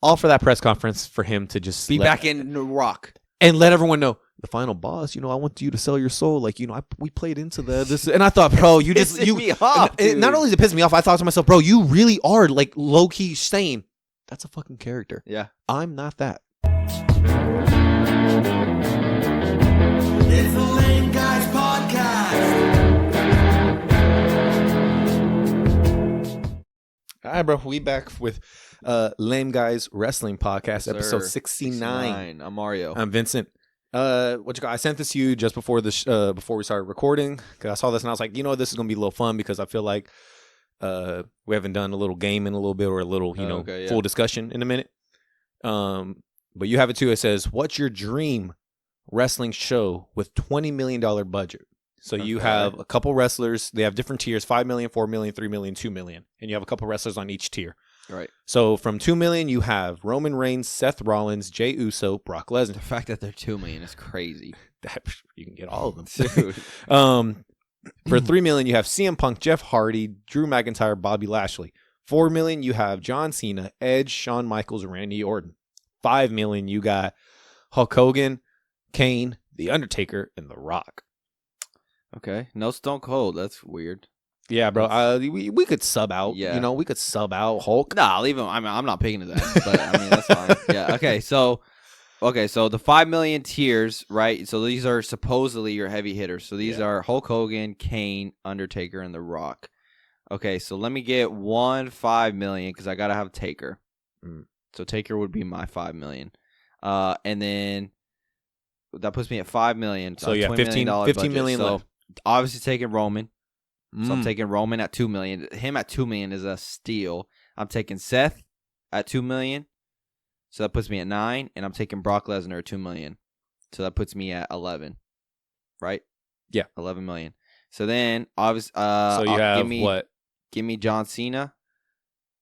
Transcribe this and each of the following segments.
all for that press conference for him to just be back in the Rock and let everyone know the final boss. I want you to sell your soul. We played into this, and I thought, bro, you just me off, not only did it piss me off, I thought to myself, bro, you really are like low key saying that's a fucking character. Yeah, I'm not that. It's the Lame Guys Podcast. All right, bro. We back with Lame Guys Wrestling Podcast, episode 69. 69. I'm Mario. I'm Vincent. I sent this to you just before before we started recording, because I saw this and I was like, this is gonna be a little fun because I feel like we haven't done a little game in a little bit or a little full discussion in a minute. But you have it too. It says, "What's your dream wrestling show with $20 million budget?" So you have a couple wrestlers. They have different tiers: 5 million, 4 million, 3 million, 2 million, and you have a couple wrestlers on each tier. Right. So from 2 million, you have Roman Reigns, Seth Rollins, Jey Uso, Brock Lesnar. The fact that they're 2 million is crazy. You can get all of them, dude. For 3 million, you have CM Punk, Jeff Hardy, Drew McIntyre, Bobby Lashley. 4 million, you have John Cena, Edge, Shawn Michaels, Randy Orton. 5 million, you got Hulk Hogan, Kane, The Undertaker, and The Rock. Okay. No Stone Cold. That's weird. Yeah, bro. We could sub out. Yeah. We could sub out Hulk. Nah, I'll leave him. I'm not picking to that, but that's fine. Yeah. Okay. So the 5 million tiers, right? So these are supposedly your heavy hitters. So these are Hulk Hogan, Kane, Undertaker, and The Rock. Okay. So let me get 5 million because I gotta have Taker. So Taker would be my 5 million. And then that puts me at 5 million. So yeah, $15 million so left. Obviously taking Roman. So I'm taking Roman at 2 million. Him at 2 million is a steal. I'm taking Seth at 2 million. So that puts me at 9. And I'm taking Brock Lesnar at 2 million. So that puts me at 11. Right? Yeah. 11 million. So then obviously so you have what? Give me John Cena.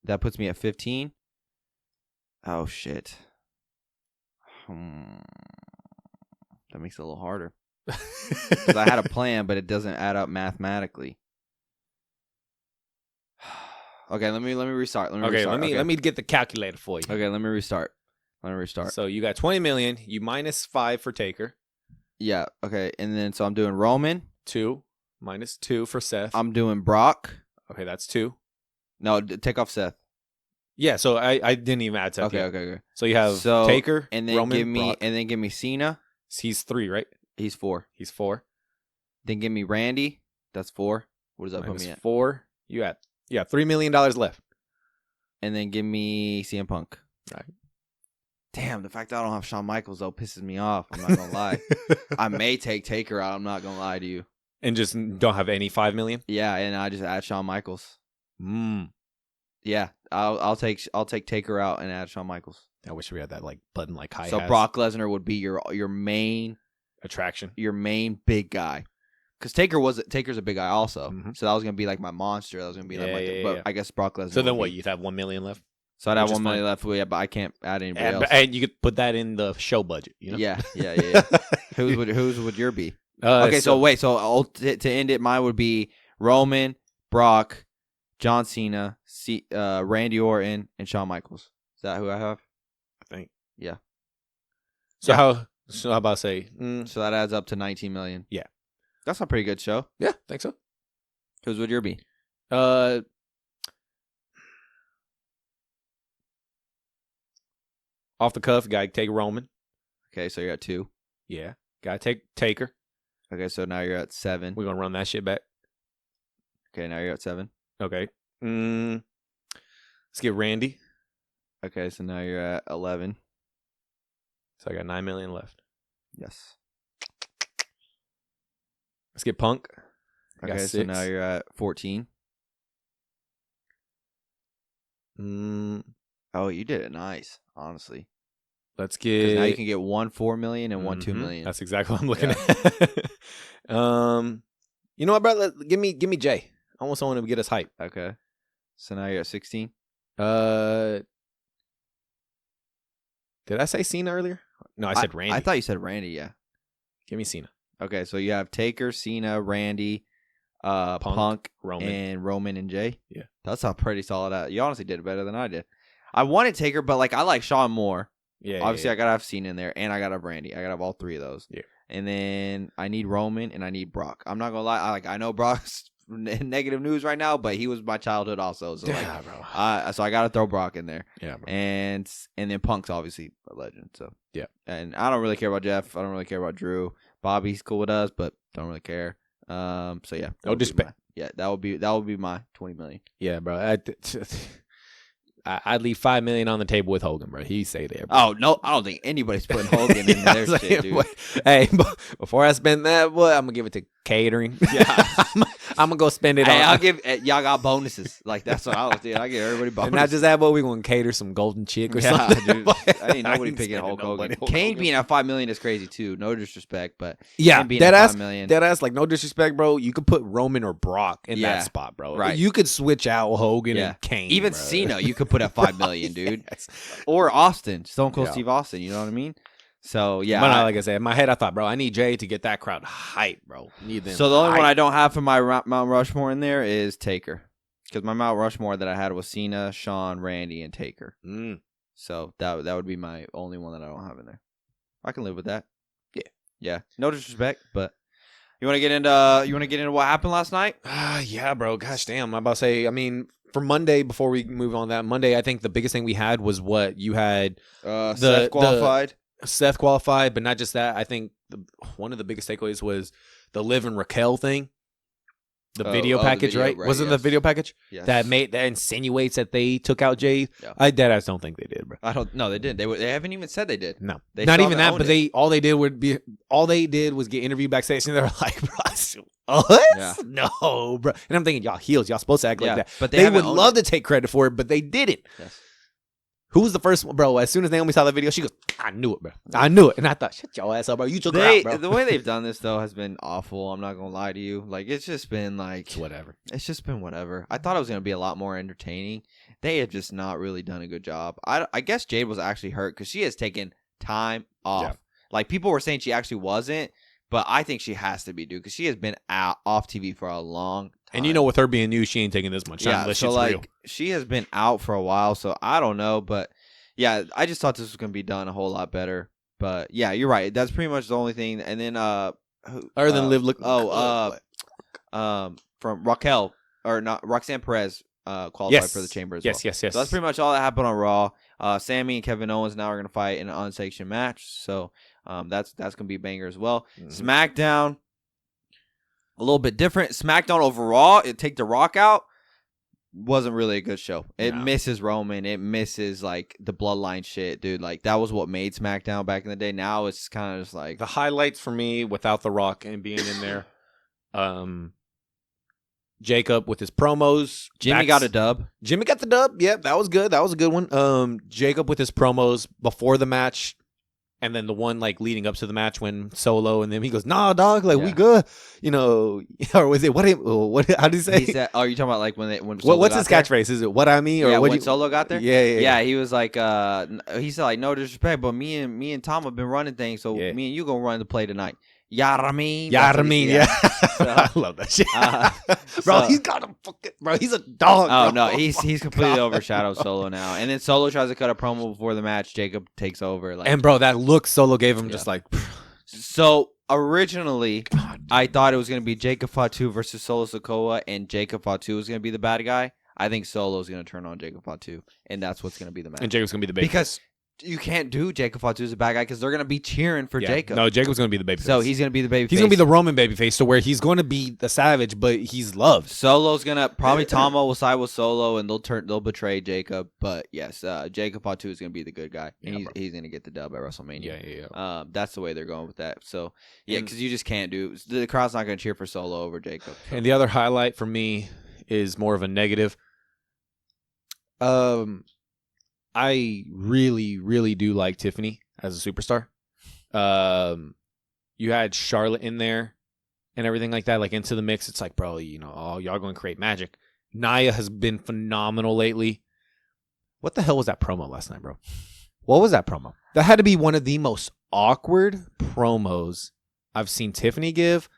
That puts me at 15. Oh shit. That makes it a little harder. Because I had a plan, but it doesn't add up mathematically. Okay, let me restart. Let me get the calculator for you. Okay, let me restart. So you got 20 million. You minus 5 for Taker. Yeah. Okay, and then so I'm doing Roman. 2 minus 2 for Seth. I'm doing Brock. Okay, that's 2. No, take off Seth. Yeah. So I didn't even add Seth. Okay. So you have Taker, and then Roman, Brock. give me Cena. He's 3, right? He's 4. He's 4. Then give me Randy. That's 4. What does that minus put me at? 4. You got $3 million left. And then give me CM Punk. Right. Damn, the fact that I don't have Shawn Michaels though pisses me off. I'm not gonna lie. I may take Taker out. I'm not gonna lie to you. And just don't have any 5 million. Yeah, and I just add Shawn Michaels. Yeah, I'll take Taker out and add Shawn Michaels. I wish we had that button Kai So has. Brock Lesnar would be your main attraction, your main big guguy. Because Taker's a big guy also. So that was gonna be like my monster. That was gonna be but I guess Brock Lesnar. So then what? You'd have 1 million left. So I'd have 1 million left. Yeah, but I can't add anybody else. And you could put that in the show budget. Yeah. Whose would your be? Okay, so wait. So to end it, mine would be Roman, Brock, John Cena, Randy Orton, and Shawn Michaels. Is that who I have? I think. Yeah. So how about say? So that adds up to 19 million. Yeah. That's a pretty good show. Yeah, I think so. Whose would your be? Off the cuff, gotta take Roman. Okay, so you're at 2. Yeah. Gotta take Taker. Okay, so now you're at 7. We're gonna run that shit back. Okay, now you're at 7. Okay. Let's get Randy. Okay, so now you're at 11. So I got 9 million left. Yes. Let's get Punk. Okay, so now you're at 14. Oh, you did it nice, honestly. Let's get. Now you can get 1 4 million and 1 2 million. That's exactly what I'm looking at. You know what, bro? Give me Jay. I want someone to get us hype. Okay. So now you're at 16. Did I say Cena earlier? No, I said Randy. I thought you said Randy. Yeah. Give me Cena. Okay, so you have Taker, Cena, Randy, Punk, Roman, and Jay. Yeah, that's a pretty solid. You honestly did it better than I did. I wanted Taker, but like I like Shawn more. Yeah. Obviously, I gotta have Cena in there, and I gotta have Randy. I gotta have all three of those. Yeah. And then I need Roman, and I need Brock. I'm not gonna lie. I know Brock's negative news right now, but he was my childhood also. So Yeah, bro. so I gotta throw Brock in there. Yeah, bro. And then Punk's obviously a legend. So yeah. And I don't really care about Jeff. I don't really care about Drew. Bobby's cool with us, but don't really care. So yeah. No disrespect. Yeah, that would be my 20 million. Yeah, bro. I'd leave $5 million on the table with Hogan, bro. He'd say there. Bro. Oh no, I don't think anybody's putting Hogan in their shit, dude. Hey, before I spend that, boy, I'm gonna give it to catering. Yeah, I'm gonna go spend it. Hey, on. I'll give y'all got bonuses. Like that's what I was doing. I give everybody bonuses. And not just that, but we gonna cater some golden chick or something. Dude. I ain't nobody picking Hulk Hogan. Kane being at $5 million is crazy too. No disrespect, but yeah, dead ass. Like no disrespect, bro. You could put Roman or Brock in that spot, bro. Right. You could switch out Hogan and Kane. Even bro. Cena, you could put at $5 million, dude. Yes. Or Austin, Stone Cold Steve Austin. You know what I mean? So yeah, but like I said, in my head, I thought, bro, I need Jay to get that crowd hype, bro. Need them. So the only one I don't have for my Mount Rushmore in there is Taker, because my Mount Rushmore that I had was Cena, Shawn, Randy, and Taker. So that would be my only one that I don't have in there. I can live with that. Yeah. No disrespect, but you want to get into what happened last night? Yeah, bro. Gosh damn, I'm about to say. I mean, for Monday, before we move on that Monday, I think the biggest thing we had was what you had. Seth qualified. Seth qualified, but not just that. I think one of the biggest takeaways was the Liv and Raquel thing. The video package, the video, right? Wasn't the video package that insinuates that they took out Jay? Yeah. I don't think they did, bro. I don't. No, they didn't. They haven't even said they did. No, not even that. But all they did was get interviewed backstage, and they were like, "Bro, what? Yeah. No, bro." And I'm thinking, y'all heels, y'all supposed to act like that. But they would love to take credit for it, but they didn't. Yes. Who was the first one, bro? As soon as Naomi saw that video, she goes, "I knew it, bro. I knew it." And I thought, "Shut your ass up, bro. You took her out, bro." The way they've done this though has been awful. I'm not gonna lie to you. Like it's just been like whatever. It's just been whatever. I thought it was gonna be a lot more entertaining. They have just not really done a good job. I guess Jade was actually hurt because she has taken time off. Yeah. Like people were saying she actually wasn't, but I think she has to be, dude, because she has been off TV for a long time. And with her being new, she ain't taking this much time unless she's real. She has been out for a while, so I don't know, but. Yeah, I just thought this was going to be done a whole lot better. But, yeah, you're right. That's pretty much the only thing. And then, other than Liv, from Raquel, or not, Roxanne Perez qualified for the Chamber as well. Yes. So that's pretty much all that happened on Raw. Sammy and Kevin Owens now are going to fight in an unsanctioned match. So that's going to be a banger as well. Mm-hmm. SmackDown, a little bit different. SmackDown overall, take The Rock out. Wasn't really a good show. It misses Roman. It misses like the bloodline shit, dude. Like that was what made SmackDown back in the day. Now it's kind of just like the highlights for me without The Rock and being in there. Jacob with his promos. Jimmy got a dub. Jimmy got the dub. Yep, that was good. That was a good one. Jacob with his promos before the match. And then the one like leading up to the match when Solo and then he goes, "Nah, dog, like we good," or was it what? How did he say? He said, "Oh, you talking about like when Solo what's his catchphrase? Is it what I mean or when Solo got there?" Yeah. He was like, he said like, "No disrespect, but me and Tom have been running things, so me and you gonna run the play tonight." Yarami. Yeah. So, I love that shit. Bro, he's got a fucking he's a dog. Oh, bro. No, he's completely overshadowed Solo now. And then Solo tries to cut a promo before the match. Jacob takes over. And bro, that look Solo gave him just like. So originally, I thought it was going to be Jacob Fatu versus Solo Sikoa, and Jacob Fatu was going to be the bad guy. I think Solo's going to turn on Jacob Fatu, and that's what's going to be the match. And Jacob's going to be the babyface. Because you can't do Jacob Fatu as a bad guy because they're going to be cheering for Jacob. No, Jacob's going to be the babyface. So he's going to be the babyface. He's going to be the Roman babyface, to where he's going to be the savage, but he's loved. Solo's going to probably Tama will side with Solo and they'll betray Jacob. But yes, Jacob Fatu is going to be the good guy, and he's going to get the dub at WrestleMania. Yeah. That's the way they're going with that. So yeah, because you just can't do the crowd's not going to cheer for Solo over Jacob. So. And the other highlight for me is more of a negative. I really, really do like Tiffany as a superstar. You had Charlotte in there and everything like that, like into the mix. It's like, bro, y'all going to create magic. Nia has been phenomenal lately. What the hell was that promo last night, bro? What was that promo? That had to be one of the most awkward promos I've seen Tiffany give,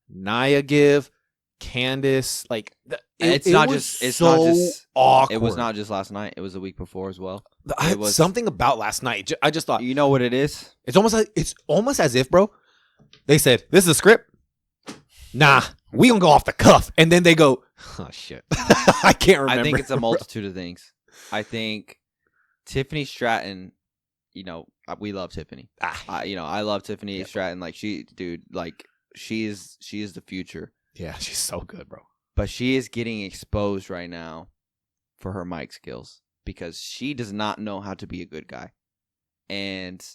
Nia give, Candice. Like, It's not just awkward. It was not just last night. It was the week before as well. It was something about last night. I just thought, you know what it is? It's almost as if, bro, they said, this is a script. Nah, we gonna go off the cuff. And then they go, oh, shit. I can't remember. I think it's a multitude of things. I think Tiffany Stratton, we love Tiffany. I love Tiffany Stratton. Like, she is the future. Yeah, she's so good, bro. But she is getting exposed right now for her mic skills because she does not know how to be a good guy. And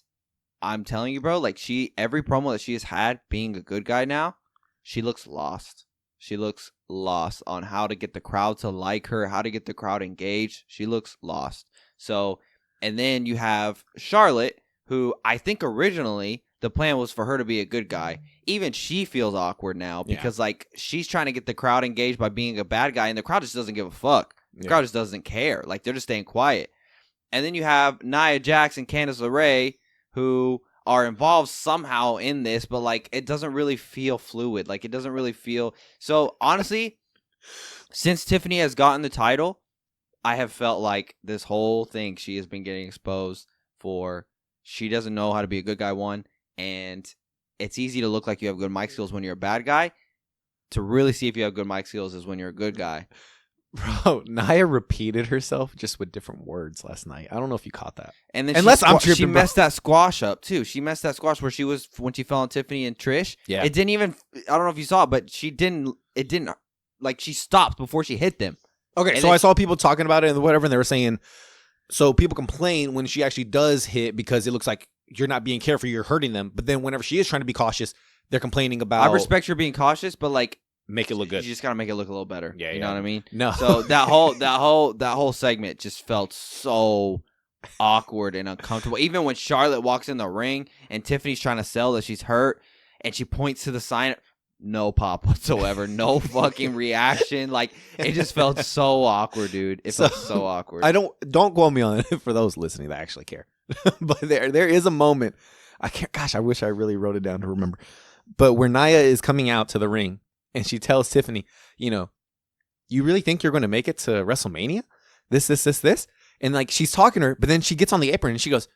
I'm telling you, bro, like, every promo that she has had being a good guy now, she looks lost. She looks lost on how to get the crowd to like her, how to get the crowd engaged. She looks lost. So, and then you have Charlotte, who I think originally the plan was for her to be a good guy. Even she feels awkward now because, like, she's trying to get the crowd engaged by being a bad guy, and the crowd just doesn't give a fuck. The crowd just doesn't care. Like, they're just staying quiet. And then you have Nia Jax and Candice LeRae, who are involved somehow in this, but, like, it doesn't really feel fluid. Like, it doesn't really feel... So, honestly, since Tiffany has gotten the title, I have felt like this whole thing she has been getting exposed for. She doesn't know how to be a good guy, one, and it's easy to look like you have good mic skills when you're a bad guy. To really see if you have good mic skills is when you're a good guy. Bro, Nia repeated herself just with different words last night. I don't know if you caught that. And then I'm tripping, she messed that squash up too. She messed that squash when she fell on Tiffany and Trish. Yeah. It didn't even, I don't know if you saw it, but she didn't, like, she stopped before she hit them. Okay, and so I saw people talking about it and whatever, and they were saying, so people complain when she actually does hit because it looks like you're not being careful, you're hurting them. But then whenever she is trying to be cautious, they're complaining about... I respect your being cautious, but, like... Make it look good. You just gotta make it look a little better. Yeah, you know what I mean? No. So that whole segment just felt so awkward and uncomfortable. Even when Charlotte walks in the ring and Tiffany's trying to sell that she's hurt, and she points to the sign, no pop whatsoever, no fucking reaction. Like, it just felt so awkward, dude. It felt so awkward. Don't quote me on it for those listening that actually care. But there is a moment. I wish I really wrote it down to remember. But where Nia is coming out to the ring. And she tells Tiffany, you really think you're going to make it to WrestleMania? This? And, like, she's talking to her, but then she gets on the apron and she goes,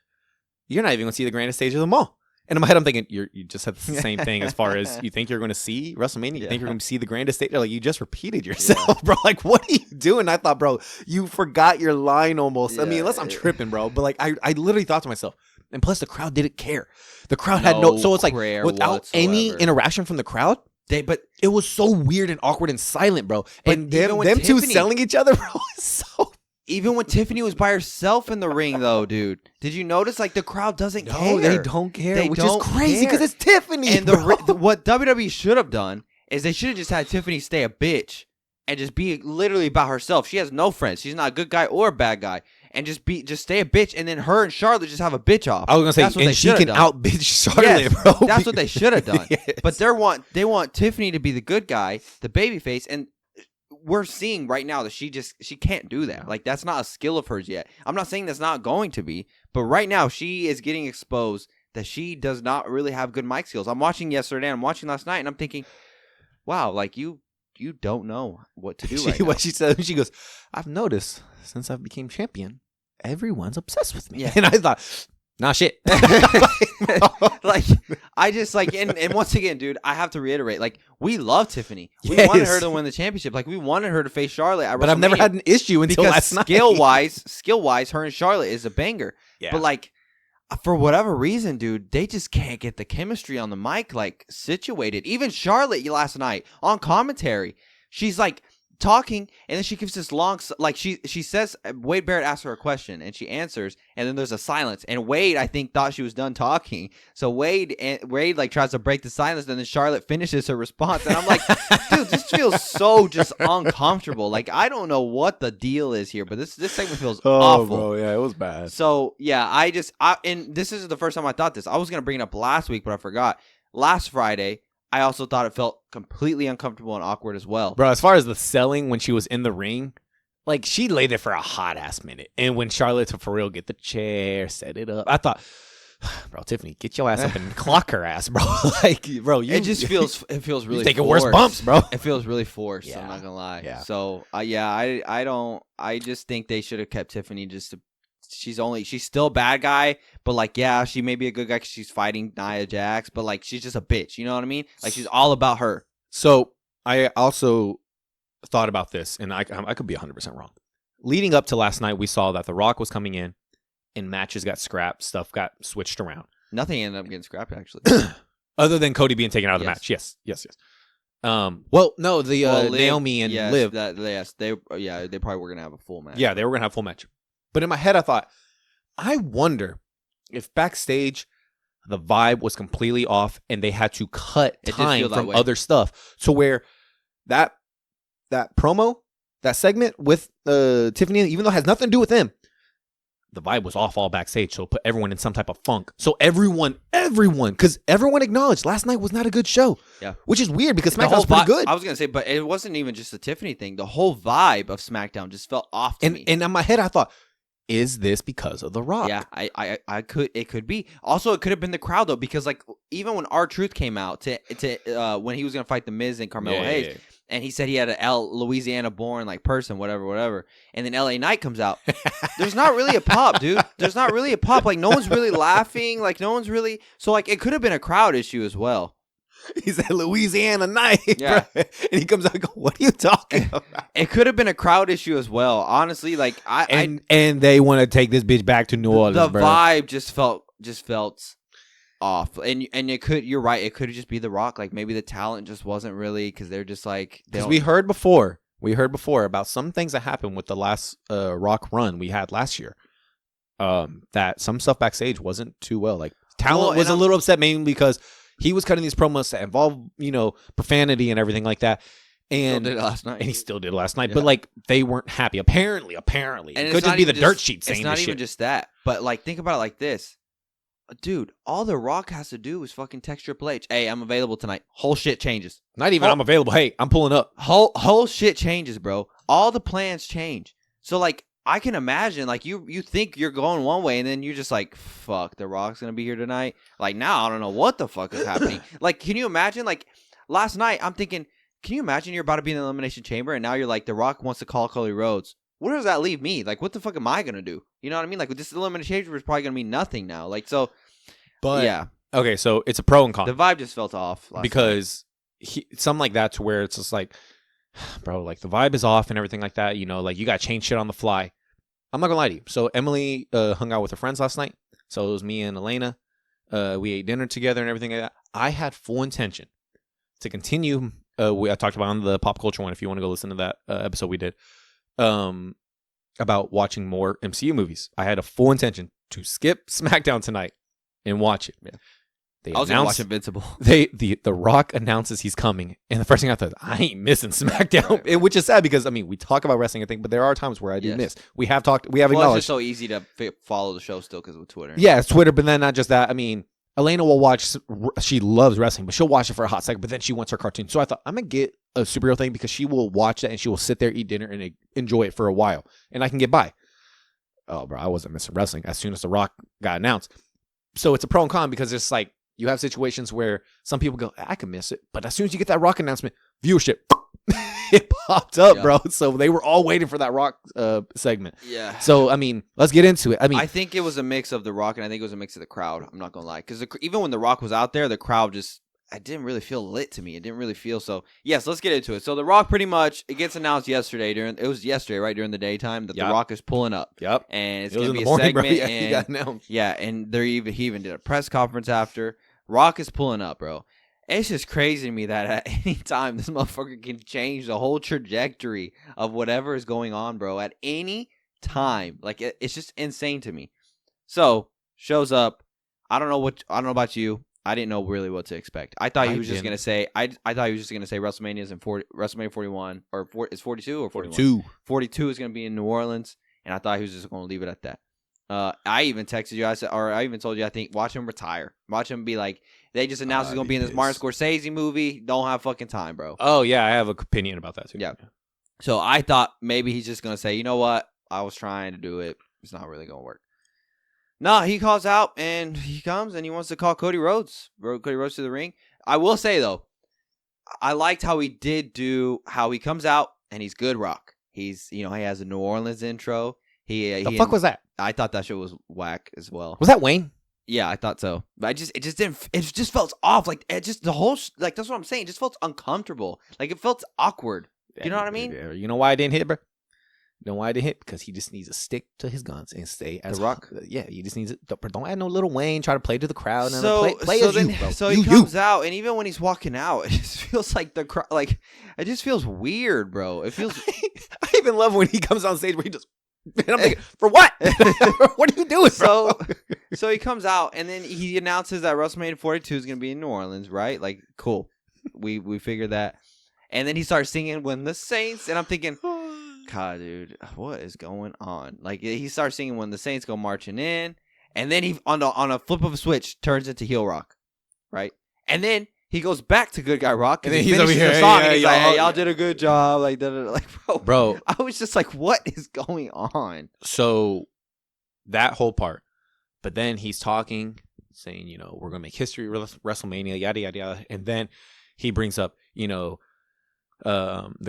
you're not even going to see the grandest stage of them all. And in my head, I'm thinking, you just said the same thing as far as you think you're going to see WrestleMania? You think you're going to see the grandest stage? Like, you just repeated yourself, bro. Like, what are you doing? I thought, bro, you forgot your line almost. I mean, unless I'm tripping, bro. But, like, I literally thought to myself, and plus the crowd didn't care. The crowd had so it's like, without any interaction from the crowd, but it was so weird and awkward and silent, bro. And them two selling each other, bro, is so... Even when Tiffany was by herself in the ring, though, dude, did you notice, like, the crowd doesn't care? No, they don't care, which is crazy because it's Tiffany, and what WWE should have done is they should have just had Tiffany stay a bitch and just be literally by herself. She has no friends. She's not a good guy or a bad guy. And just stay a bitch, and then her and Charlotte just have a bitch off. I was gonna say, and she can out bitch Charlotte, bro. That's what they should have done. Yes. But they want Tiffany to be the good guy, the babyface, and we're seeing right now that she can't do that. Like, that's not a skill of hers yet. I'm not saying that's not going to be, but right now she is getting exposed that she does not really have good mic skills. I'm watching yesterday, and I'm watching last night, and I'm thinking, wow, like you don't know what to do right now. What she said, she goes, I've noticed since I became champion, everyone's obsessed with me. Yeah. And I thought, nah, shit. Like, I just, like, and once again, dude, I have to reiterate, like, we love Tiffany. We wanted her to win the championship. Like, we wanted her to face Charlotte at WrestleMania. But I've never had an issue until last night. skill-wise, her and Charlotte is a banger. Yeah. But, like, for whatever reason, dude, they just can't get the chemistry on the mic, like, situated. Even Charlotte last night on commentary, she's like talking, and then she gives this long, like, she says, Wade Barrett asks her a question, and she answers, and then there's a silence, and Wade, I think, thought she was done talking, so Wade like tries to break the silence, and then Charlotte finishes her response, and I'm like, dude, this feels so just uncomfortable. Like, I don't know what the deal is here, but this segment feels awful. Bro, yeah, it was bad. So yeah, and this is the first time I thought this. I was gonna bring it up last week, but I forgot. Last Friday, I also thought it felt completely uncomfortable and awkward as well. Bro, as far as the selling when she was in the ring, like, she lay there for a hot ass minute. And when Charlotte to for real get the chair, set it up, I thought, Bro, Tiffany, get your ass up and clock her ass, bro. Like, bro, it feels really you taking forced. worse bumps, bro. It feels really forced. Yeah. I'm not gonna lie. Yeah. So I just think they should have kept Tiffany. She's still a bad guy, but like, yeah, she may be a good guy because she's fighting Nia Jax, but like, she's just a bitch. You know what I mean? Like, she's all about her. So I also thought about this, and I could be 100% wrong. Leading up to last night, we saw that The Rock was coming in, and matches got scrapped, stuff got switched around. Nothing ended up getting scrapped, actually. Other than Cody being taken out of the match. Yes. Well, no, Naomi and Liv. They probably were gonna have a full match. Yeah, they were gonna have a full match. But in my head, I thought, I wonder if backstage the vibe was completely off, and they had to cut time from other stuff, to where that promo, that segment with Tiffany, even though it has nothing to do with them, the vibe was off all backstage, so it put everyone in some type of funk. So everyone, because everyone acknowledged last night was not a good show. Yeah. Which is weird because SmackDown was pretty good. I was going to say, but it wasn't even just the Tiffany thing. The whole vibe of SmackDown just felt off to me. And in my head, I thought, is this because of The Rock? Yeah, it could be. Also, it could have been the crowd, though, because like even when R-Truth came out to when he was going to fight The Miz and Carmelo Hayes, and he said he had a Louisiana-born like person, whatever, and then LA Knight comes out. There's not really a pop, dude. There's not really a pop. Like, no one's really laughing. Like, no one's really. So, like, it could have been a crowd issue as well. He said Louisiana Knight, yeah, bro. And he comes out and goes, "What are you talking about?" It could have been a crowd issue as well. Honestly, like and they want to take this bitch back to New Orleans. The bro. vibe just felt off, and it could. You're right. It could just be The Rock. Like, maybe the talent just wasn't really, because they're just like, because we heard before about some things that happened with the last Rock run we had last year. That some stuff backstage wasn't too well. Like, talent was a little upset, mainly because he was cutting these promos that involve, profanity and everything like that. And still did it last night. And he still did it last night. Yeah. But like, they weren't happy. Apparently. And it could just be the dirt sheet saying this shit. It's not even just that. But like, think about it like this. Dude, all The Rock has to do is fucking text Triple H. Hey, I'm available tonight. Whole shit changes. Not even I'm available. Hey, I'm pulling up. Whole shit changes, bro. All the plans change. So like, I can imagine, like, you think you're going one way, and then you're just like, fuck, The Rock's going to be here tonight? Like, now I don't know what the fuck is happening. Like, can you imagine? Like, last night, I'm thinking, can you imagine you're about to be in the Elimination Chamber, and now you're like, The Rock wants to call Cody Rhodes. Where does that leave me? Like, what the fuck am I going to do? You know what I mean? Like, this Elimination Chamber is probably going to mean nothing now. Like, so, but yeah. Okay, so it's a pro and con. The vibe just felt off last because something like that, to where it's just like, bro, like, the vibe is off and everything like that. Like, you got to change shit on the fly. I'm not gonna lie to you. So Emily hung out with her friends last night. So it was me and Elena. We ate dinner together and everything like that. I had full intention to continue. I talked about on the pop culture one. If you want to go listen to that episode we did about watching more MCU movies, I had a full intention to skip SmackDown tonight and watch it. Yeah. I was gonna watch Invincible. The Rock announces he's coming, and the first thing I thought, I ain't missing SmackDown, right. Which is sad because we talk about wrestling, I think, but there are times where I do miss. We have acknowledged. It's just so easy to follow the show still because of Twitter. Yeah, it's Twitter, but then not just that. Elena will watch. She loves wrestling, but she'll watch it for a hot second. But then she wants her cartoon. So I thought I'm gonna get a superhero thing because she will watch that and she will sit there, eat dinner, and enjoy it for a while, and I can get by. Oh, bro, I wasn't missing wrestling as soon as The Rock got announced. So it's a pro and con because it's like, you have situations where some people go, I can miss it. But as soon as you get that Rock announcement, viewership, it popped up, bro. So they were all waiting for that Rock segment. Yeah. So, let's get into it. I think it was a mix of The Rock, and I think it was a mix of the crowd. I'm not going to lie. Because even when The Rock was out there, the crowd it didn't really feel lit to me. It didn't really feel so. Yes, let's get into it. So The Rock pretty much, it gets announced yesterday. It was yesterday, right? During the daytime that The Rock is pulling up. Yep. And it's going to be a segment. And he even did a press conference after. Rock is pulling up, bro. It's just crazy to me that at any time this motherfucker can change the whole trajectory of whatever is going on, bro. At any time. Like, it's just insane to me. So, shows up. I don't know about you. I didn't know really what to expect. I thought he was just gonna say. I thought he was just gonna say WrestleMania 41 or is 42 or 41? 42 is gonna be in New Orleans, and I thought he was just gonna leave it at that. I even texted you. I even told you. I think watch him retire. Watch him be like, they just announced he's gonna be in this Martin Scorsese movie. Don't have fucking time, bro. Oh yeah, I have an opinion about that too. Yeah. So I thought maybe he's just gonna say, you know what? I was trying to do it. It's not really gonna work. No, he calls out and he comes and he wants to call Cody Rhodes. Cody Rhodes to the ring. I will say though, I liked how he did do how he comes out and he's good rock. He's he has a New Orleans intro. The fuck was that? I thought that shit was whack as well. Was that Wayne? Yeah, I thought so. But it just felt off. Like it just the whole like that's what I'm saying. It just felt uncomfortable. Like it felt awkward. You know what I mean? Yeah. You know why I didn't hit, bro? You know why I didn't hit? Because he just needs to stick to his guns and stay as The Rock. Yeah, he just needs it. Don't add no little Wayne. Try to play to the crowd. So play as you, bro. So he comes out, and even when he's walking out, it just feels like the crowd. Like it just feels weird, bro. It feels. I even love when he comes on stage where he just. And I'm thinking, for what? What are you doing, bro? So he comes out, and then he announces that WrestleMania 42 is going to be in New Orleans, right? Like, cool. We figured that. And then he starts singing "When the Saints," and I'm thinking, God, dude, what is going on? Like, he starts singing "When the Saints Go Marching In," and then he on a flip of a switch turns into heel rock, right? And then he goes back to good guy rock, and then he's over here, the song, and he's like, "Hey, y'all did a good job," like, bro. I was just like, what is going on? So that whole part, but then he's talking, saying, we're gonna make history, WrestleMania, yada yada yada, and then he brings up, the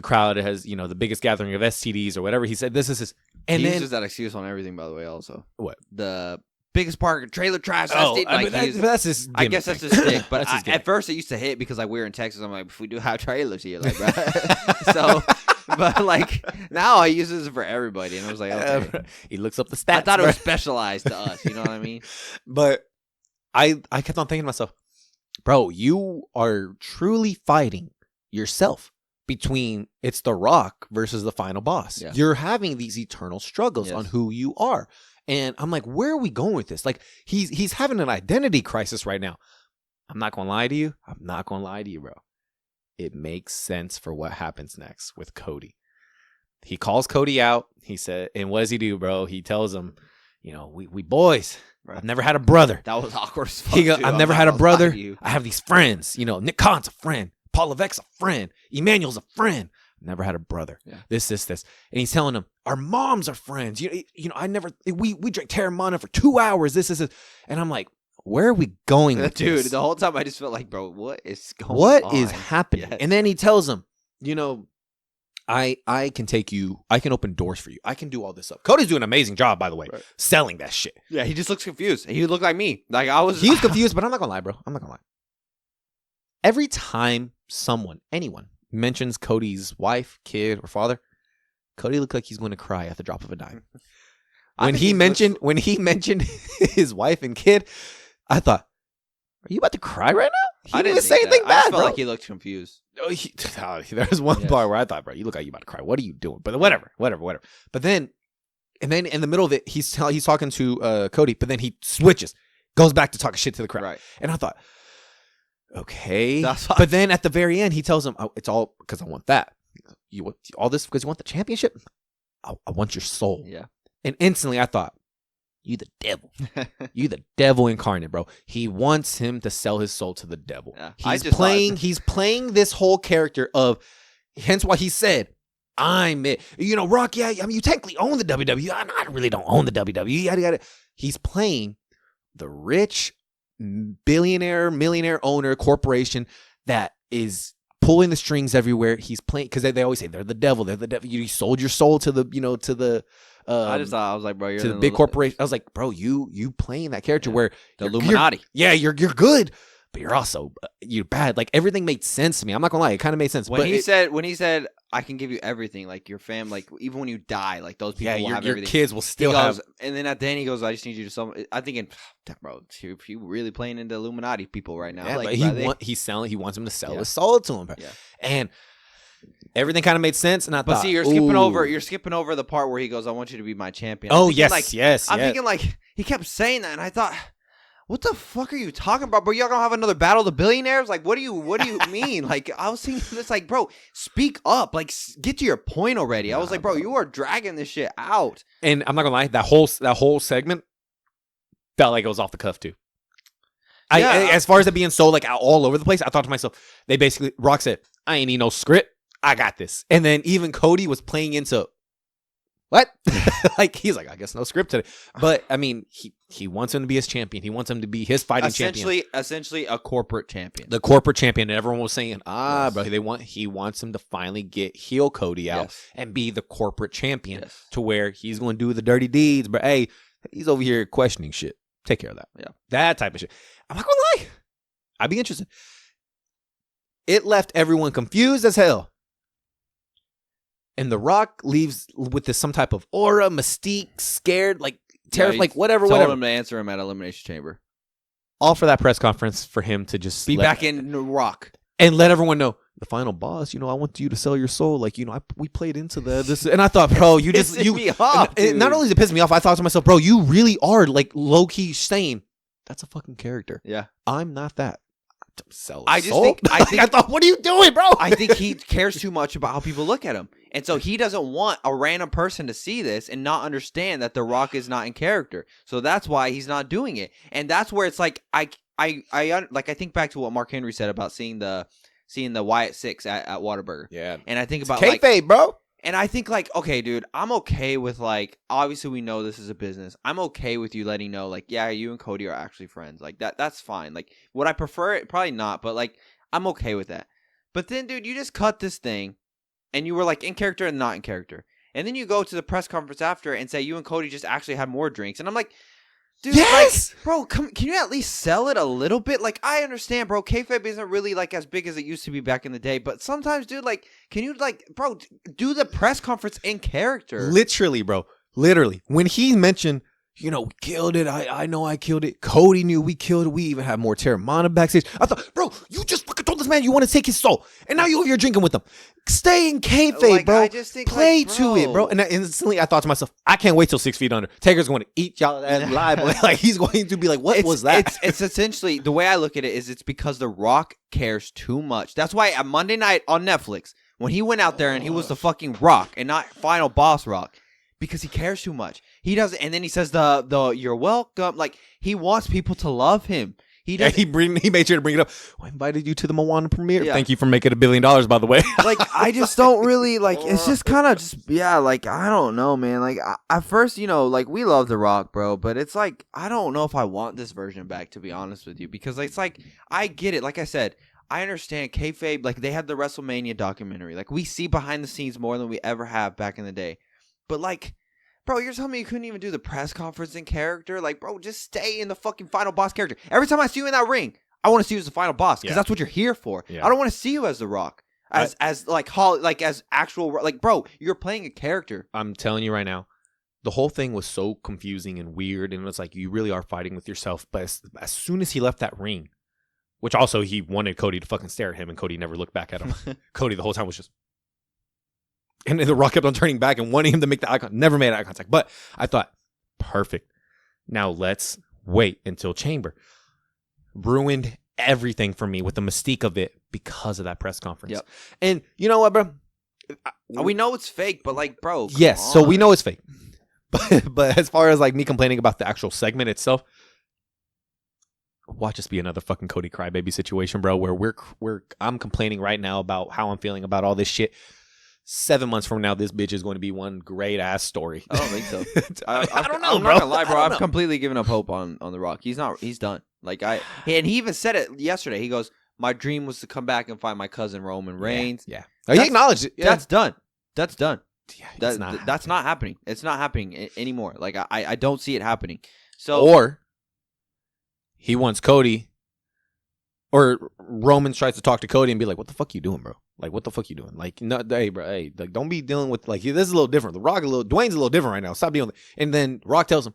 crowd has, the biggest gathering of STDs or whatever. He said, this is his. And he then, uses that excuse on everything, by the way, also. What? The biggest park, trailer trash. That's his I guess that's his stick. But at first it used to hit because, like, we were in Texas. I'm like, if we do have trailers here, like, bro. So, but, like, now he uses it for everybody. And I was like, okay. He looks up the stats. I thought it was specialized to us. You know what I mean? But I kept on thinking to myself, bro, you are truly fighting yourself. Between it's The Rock versus the final boss. Yeah. You're having these eternal struggles on who you are. And I'm like, where are we going with this? Like, he's having an identity crisis right now. I'm not going to lie to you. Bro. It makes sense for what happens next with Cody. He calls Cody out. He said, and what does he do, bro? He tells him, we boys. Right. I've never had a brother. That was awkward as fuck, I've never had a brother. I have these friends. Nick Khan's a friend. Paul Levesque's a friend. Emmanuel's a friend. Never had a brother. Yeah. This. And he's telling them, our moms are friends. We drank Terramana for 2 hours. This. And I'm like, where are we going with this? Dude, the whole time I just felt like, bro, what is going on? What is happening? Yes. And then he tells them, I can take you. I can open doors for you. I can do all this stuff. Cody's doing an amazing job, by the way, selling that shit. Yeah, he just looks confused. He looked like me. Like He's confused, but I'm not going to lie, bro. I'm not going to lie. Every time anyone mentions Cody's wife, kid, or father, Cody looked like he's going to cry at the drop of a dime. When he mentioned his wife and kid, I thought, are you about to cry right now? He didn't even say anything bad, I felt bro. like he looked confused. There was one part where I thought, bro, you look like you about to cry. What are you doing? But whatever. But then in the middle of it, he's talking to Cody, but then he switches, goes back to talking shit to the crowd. Right. And I thought, okay. But then at the very end, he tells him, it's all because I want that. You want all this because you want the championship? I want your soul. Yeah. And instantly I thought, you the devil. You the devil incarnate, bro. He wants him to sell his soul to the devil. Yeah. He's playing this whole character of, hence why he said, I'm it. Rock, yeah, I mean, you technically own the WWE. I really don't own the WWE. Yada, yada. He's playing the rich billionaire, millionaire owner corporation that is pulling the strings everywhere. He's playing because they always say they're the devil. They're the devil. You sold your soul to the to the. I just thought, I was like, bro, you're to the big corporation. I was like, bro, you playing that character where the Illuminati. You're good, but you're also you're bad. Like everything made sense to me. I'm not gonna lie, it kind of made sense. When he said, I can give you everything, like your fam, like even when you die, like those people will have everything. Your kids will still have. And then at the end he goes, I just need you to I'm thinking, bro, you really playing into Illuminati people right now. Yeah, like, but he wants him to sell his soul to him. Yeah. And everything kind of made sense. And I thought, see, you're skipping over the part where he goes, I want you to be my champion. Yes. I'm thinking like he kept saying that, and I thought, what the fuck are you talking about, bro? Y'all gonna have another battle of the billionaires? Like, what do you mean? Like, I was thinking this, like, bro, speak up, like, get to your point already. I was like, bro, you are dragging this shit out. And I'm not gonna lie, that whole segment felt like it was off the cuff too. Yeah. As far as it being so like all over the place, I thought to myself, Rock said, I ain't need no script. I got this. And then even Cody was playing into, what? Like, he's like, I guess no script today. But, I mean, he wants him to be his champion. He wants him to be his fighting champion. Essentially a corporate champion. The corporate champion. And everyone was saying, yes. bro, he wants him to finally get heel Cody out and be the corporate champion to where he's going to do the dirty deeds. But, hey, he's over here questioning shit. Take care of that. Yeah. That type of shit. I'm not going to lie. I'd be interested. It left everyone confused as hell. And The Rock leaves with this some type of aura, mystique, scared, like terrified, like whatever. Told him to answer him at Elimination Chamber. All for that press conference for him to just be back in The Rock and let everyone know the final boss. I want you to sell your soul. Like we played into this, and I thought, bro, you just me off. And not only does it piss me off, I thought to myself, bro, you really are like low key saying that's a fucking character. Yeah, I'm not that. I think I thought, what are you doing, bro? I think he cares too much about how people look at him. And so he doesn't want a random person to see this and not understand that The Rock is not in character. So that's why he's not doing it. And that's where it's like I think back to what Mark Henry said about seeing the Wyatt Six at Whataburger. Yeah. And I think about kayfabe, bro. And I think like, okay, dude, I'm okay with like, obviously we know this is a business. I'm okay with you letting know like, yeah, you and Cody are actually friends. Like that's fine. Like, would I prefer it? Probably not, but like, I'm okay with that. But then, dude, you just cut this thing and you were like in character and not in character. And then you go to the press conference after and say you and Cody just actually had more drinks. And I'm like, dude, yes! like, bro, can you at least sell it a little bit? Like, I understand, bro. Kayfabe isn't really like as big as it used to be back in the day. But sometimes, dude, like, can you like, bro, do the press conference in character? Literally, bro. Literally. When he mentioned, we killed it. I know I killed it. Cody knew we killed it. We even had more Terramana backstage. I thought, bro, you just fucking told this man you want to take his soul. And now you're over here drinking with him. Stay in kayfabe, like, bro. I just think, play like, to it, bro. And instantly I thought to myself, I can't wait till 6 feet under. Taker's going to eat y'all that live. Like, he's going to be like, what was that? It's essentially, the way I look at it is it's because The Rock cares too much. That's why at Monday night on Netflix, when he went out there and he was the fucking Rock and not final boss Rock, because he cares too much. He doesn't, and then he says the you're welcome. Like, he wants people to love him. He made sure to bring it up. I invited you to the Moana premiere. Yeah. Thank you for making $1 billion, by the way. Like, I just don't really like. It's just kind of just like, I don't know, man. Like, at first, like, we love The Rock, bro, but it's like, I don't know if I want this version back, to be honest with you, because it's like, I get it. Like I said, I understand kayfabe. Like, they had the WrestleMania documentary. Like, we see behind the scenes more than we ever have back in the day. But like, bro, you're telling me you couldn't even do the press conference in character? Like, bro, just stay in the fucking final boss character. Every time I see you in that ring, I want to see you as the final boss because that's what you're here for. Yeah. I don't want to see you as The Rock, as actual, like, bro, you're playing a character. I'm telling you right now, the whole thing was so confusing and weird, and it's like you really are fighting with yourself. But as soon as he left that ring, which also he wanted Cody to fucking stare at him, and Cody never looked back at him. Cody the whole time was just. And The Rock kept on turning back and wanting him to make the eye contact. Never made eye contact. But I thought, perfect. Now let's wait until Chamber. Ruined everything for me with the mystique of it because of that press conference. Yep. And you know what, bro? We know it's fake, but like, bro. Yes, so we know it's fake. But as far as like me complaining about the actual segment itself, watch this be another fucking Cody crybaby situation, bro, where I'm complaining right now about how I'm feeling about all this shit. 7 months from now, this bitch is going to be one great ass story. I don't think so. I don't know, I'm bro. not gonna lie, bro. I've completely given up hope on The Rock. He's done. Like, and he even said it yesterday. He goes, "My dream was to come back and find my cousin Roman Reigns." Yeah. He acknowledged it. Yeah. That's done. That's done. Yeah, that's not happening. It's not happening anymore. Like, I don't see it happening. So, or he wants Cody, or Roman tries to talk to Cody and be like, "What the fuck you doing, bro? Like, what the fuck you doing? Like, no, hey, bro, hey, like, don't be dealing with like this is a little different. Dwayne's a little different right now. Stop dealing with it." And then Rock tells him,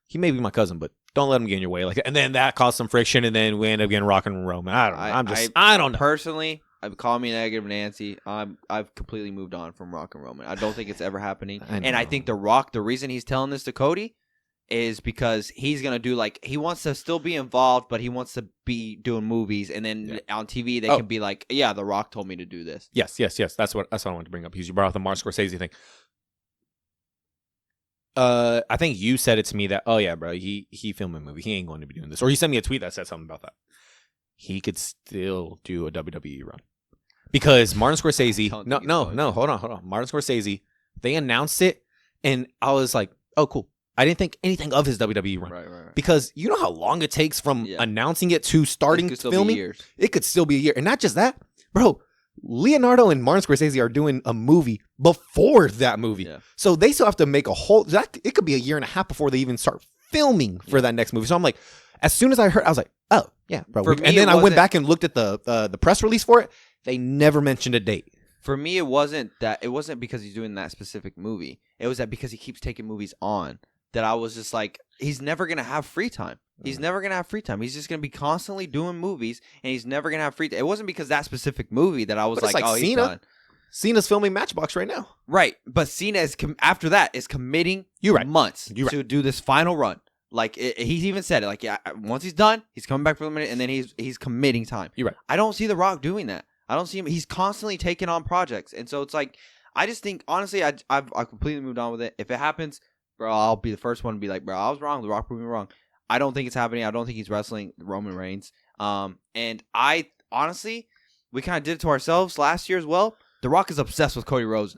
"He may be my cousin, but don't let him get in your way." Like, and then that caused some friction, and then we end up getting Rock and Roman. I don't know. I don't know. Personally, call me negative Nancy. I've completely moved on from Rock and Roman. I don't think it's ever happening. And I think The Rock, the reason he's telling this to Cody is because he's going to do, like, he wants to still be involved, but he wants to be doing movies. And then on TV, they can be like, yeah, The Rock told me to do this. Yes. That's what I wanted to bring up. Because you brought up the Martin Scorsese thing. I think you said it to me that, oh, yeah, bro, he filmed a movie. He ain't going to be doing this. Or you sent me a tweet that said something about that. He could still do a WWE run. Because Martin Scorsese, no, hold on. Martin Scorsese, they announced it. And I was like, oh, cool. I didn't think anything of his WWE run. Right. Because you know how long it takes from announcing it to starting filming? It could still be a year. And not just that, bro, Leonardo and Martin Scorsese are doing a movie before that movie. Yeah. So they still have to make it could be a year and a half before they even start filming for that next movie. So I'm like, as soon as I heard, I was like, oh, yeah, bro. And then I went back and looked at the press release for it. They never mentioned a date. For me, it wasn't because he's doing that specific movie. It was that because he keeps taking movies on. That I was just like, he's never going to have free time. He's never going to have free time. He's just going to be constantly doing movies, and he's never going to have free time. It wasn't because that specific movie that I was like, oh, he's done. Cena's filming Matchbox right now. Right. But Cena is after that is committing months to do this final run. Like, he's even said it. Like, yeah, once he's done, he's coming back for a minute, and then he's committing time. You're right. I don't see The Rock doing that. I don't see him. He's constantly taking on projects. And so it's like, I just think, honestly, I completely moved on with it. If it happens, bro, I'll be the first one to be like, bro, I was wrong. The Rock proved me wrong. I don't think it's happening. I don't think he's wrestling Roman Reigns. And I, honestly, we kind of did it to ourselves last year as well. The Rock is obsessed with Cody Rhodes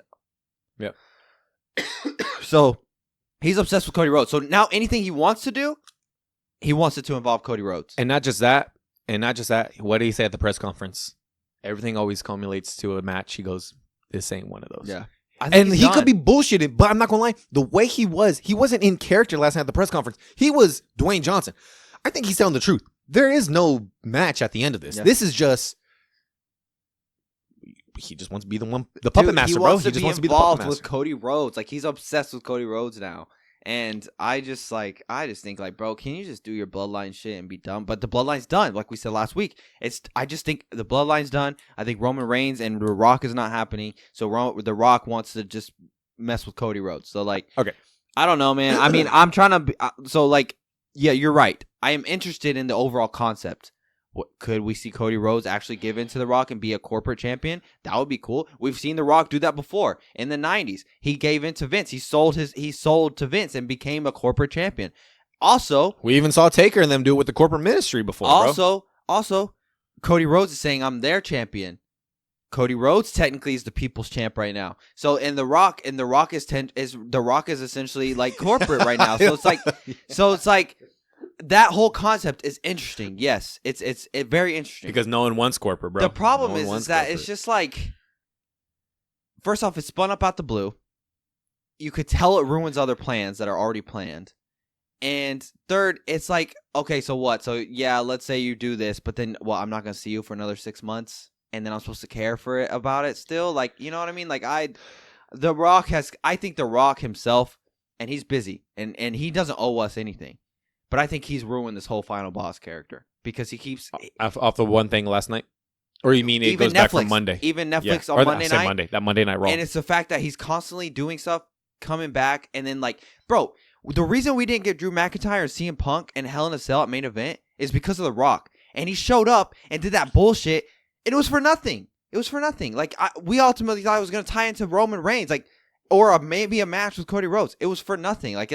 now. Yeah. So, he's obsessed with Cody Rhodes. So, now anything he wants to do, he wants it to involve Cody Rhodes. And not just that. What did he say at the press conference? Everything always culminates to a match. He goes, this ain't one of those. Yeah. And he could be bullshitting, but I'm not going to lie. The way he wasn't in character last night at the press conference. He was Dwayne Johnson. I think he's telling the truth. There is no match at the end of this. Yeah. This is just, he just wants to be the puppet master, bro. He just wants to be the puppet master. With Cody Rhodes. Like, he's obsessed with Cody Rhodes now. And I just think, like, bro, can you just do your bloodline shit and be done? But the bloodline's done, like we said last week. I just think the bloodline's done. I think Roman Reigns and The Rock is not happening. So The Rock wants to just mess with Cody Rhodes. So, like, okay, I don't know, man. I mean, I'm trying to be, so, like, yeah, you're right. I am interested in the overall concept. Could we see Cody Rhodes actually give in to The Rock and be a corporate champion? That would be cool. We've seen The Rock do that before in the 90s. He gave in to Vince. He sold to Vince and became a corporate champion. Also, we even saw Taker and them do it with the corporate ministry before. Also, Cody Rhodes is saying, I'm their champion. Cody Rhodes technically is the people's champ right now. So, and The Rock is essentially like corporate right now. So it's like that whole concept is interesting. Yes, it's very interesting because no one wants corporate, bro. The problem is that it's just like, first off, it's spun up out the blue. You could tell it ruins other plans that are already planned. And third, it's like, okay, so what? So yeah, let's say you do this, but then, well, I'm not gonna see you for another 6 months, and then I'm supposed to care about it still. Like, you know what I mean? Like, I think The Rock himself, and he's busy, and he doesn't owe us anything. But I think he's ruined this whole Final Boss character because he keeps off the one thing last night. Or you mean it goes Netflix, back from Monday? Even Netflix on Monday night. That Monday Night Raw. And it's the fact that he's constantly doing stuff, coming back, and then like, bro, the reason we didn't get Drew McIntyre and CM Punk and Hell in a Cell at main event is because of The Rock. And he showed up and did that bullshit, and it was for nothing. It was for nothing. Like, we ultimately thought it was going to tie into Roman Reigns. Like, or maybe a match with Cody Rhodes. It was for nothing. Like,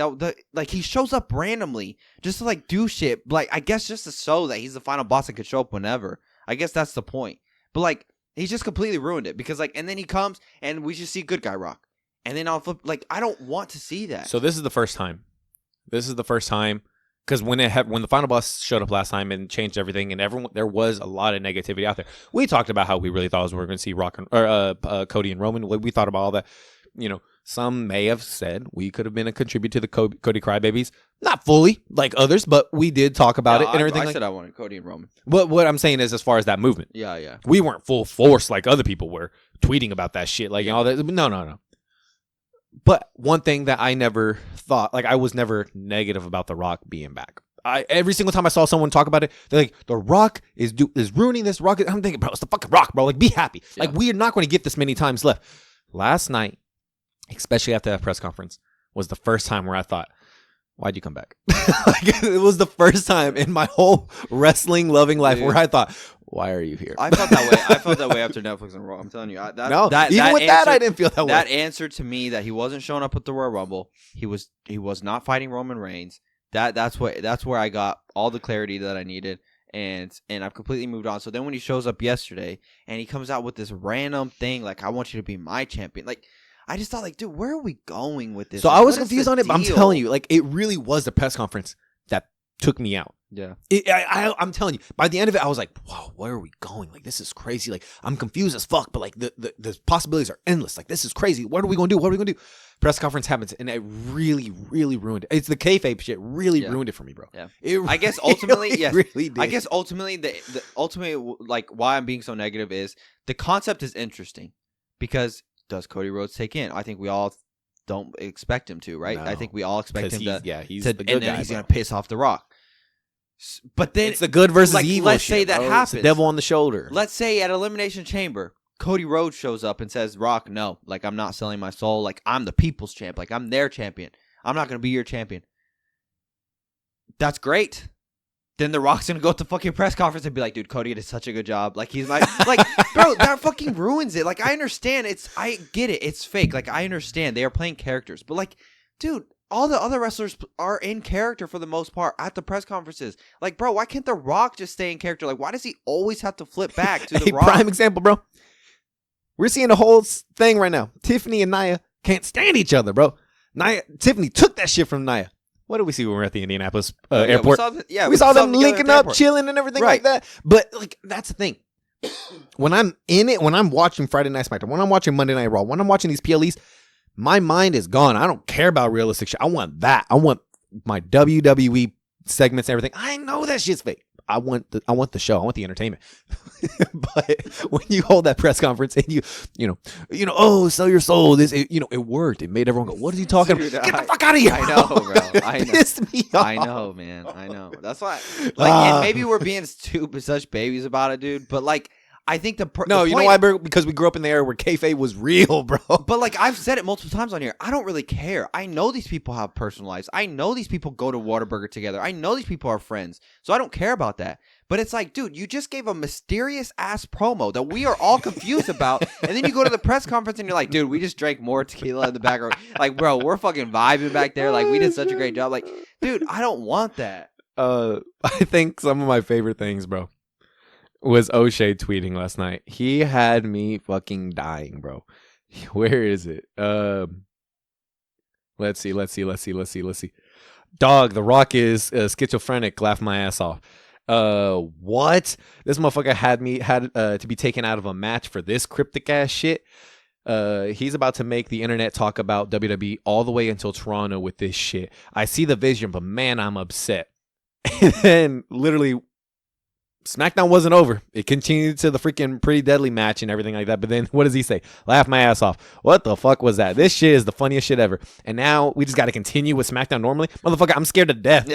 like he shows up randomly just to like do shit. Like, I guess just to show that he's the final boss and could show up whenever. I guess that's the point. But like, he's just completely ruined it because like, and then he comes and we just see good guy Rock, and then I'll flip. Like, I don't want to see that. So this is the first time. Because when the final boss showed up last time and changed everything, and there was a lot of negativity out there. We talked about how we really thought we were going to see Cody and Roman. We thought about all that. You know, some may have said we could have been a contributor to the Cody Crybabies. Not fully, like others, but we did talk about it and everything. I said I wanted Cody and Roman. But what I'm saying is, as far as that movement, yeah, we weren't full force like other people were tweeting about that shit, like all that. No. But one thing that I never thought, like I was never negative about The Rock being back. Every single time I saw someone talk about it, they're like, The Rock is ruining this. Rock. I'm thinking, bro, it's the fucking Rock, bro. Like, be happy. Yeah. Like, we are not going to get this many times left. Last night, especially after that press conference, was the first time where I thought, why'd you come back? Like, it was the first time in my whole wrestling loving life where I thought, why are you here? I felt that way. I felt that way after Netflix and Raw. I'm telling you. I didn't feel that way. That answer to me that he wasn't showing up at the Royal Rumble. He was not fighting Roman Reigns. That's where I got all the clarity that I needed. And I've completely moved on. So then when he shows up yesterday and he comes out with this random thing like, I want you to be my champion. Like, I just thought, like, dude, where are we going with this? So like, I was confused on it, but I'm telling you, like, it really was the press conference that took me out. Yeah. I'm telling you, by the end of it, I was like, wow, where are we going? Like, this is crazy. Like, I'm confused as fuck, but like the possibilities are endless. Like, this is crazy. What are we going to do? What are we going to do? Press conference happens, and it really, really ruined it. It's the kayfabe shit really ruined it for me, bro. Yeah. I guess ultimately, really, yes. really did. I guess ultimately, the ultimate, like, why I'm being so negative is the concept is interesting because does Cody Rhodes take in? I think we all don't expect him to, right? No. I think we all expect him to. He's to, the good and then guy, he's bro. going to piss off The Rock. But then It's the good versus like, evil. let's shit, say that bro. happens. It's the devil on the shoulder. Let's say at Elimination Chamber, Cody Rhodes shows up and says, Rock, no, like, I'm not selling my soul. Like, I'm the people's champ. Like, I'm their champion. I'm not going to be your champion. That's great. Then The Rock's going to go to the fucking press conference and be like, dude, Cody did such a good job. Like, he's my, like, bro, that fucking ruins it. Like, I understand. I get it. It's fake. Like, I understand. They are playing characters. But, like, dude, all the other wrestlers are in character for the most part at the press conferences. Like, bro, why can't The Rock just stay in character? Like, why does he always have to flip back to The Rock? Prime example, bro. We're seeing the whole thing right now. Tiffany and Nia can't stand each other, bro. Tiffany took that shit from Nia. What did we see when we were at the Indianapolis airport? We saw them linking up, chilling, and everything like that. But like, that's the thing. When I'm in it, when I'm watching Friday Night SmackDown, when I'm watching Monday Night Raw, when I'm watching these PLEs, my mind is gone. I don't care about realistic shit. I want that. I want my WWE segments and everything. I know that shit's fake. I want the show. I want the entertainment. But when you hold that press conference and you know, oh, sell your soul. It worked. It made everyone go, what is he talking about? Get the fuck out of here. I know, bro. I know. Pissed me off. I know, man. I know. That's why. Like, and maybe we're being such babies about it, dude. But like, I think the you know why? Because we grew up in the era where kayfabe was real, bro. But like, I've said it multiple times on here. I don't really care. I know these people have personal lives. I know these people go to Whataburger together. I know these people are friends. So I don't care about that. But it's like, dude, you just gave a mysterious ass promo that we are all confused about, and then you go to the press conference and you're like, dude, we just drank more tequila in the background. Like, bro, we're fucking vibing back there. Like, we did such a great job. Like, dude, I don't want that. I think some of my favorite things, bro, was O'Shea tweeting last night. He had me fucking dying, bro. Where is it? Let's see. Dog, The Rock is schizophrenic. Laugh my ass off. What? This motherfucker had to be taken out of a match for this cryptic ass shit. He's about to make the internet talk about WWE all the way until Toronto with this shit. I see the vision, but man, I'm upset. And then literally SmackDown wasn't over. It continued to the freaking Pretty Deadly match and everything like that. But then what does he say? Laugh my ass off. What the fuck was that? This shit is the funniest shit ever. And now we just got to continue with SmackDown normally. Motherfucker, I'm scared to death.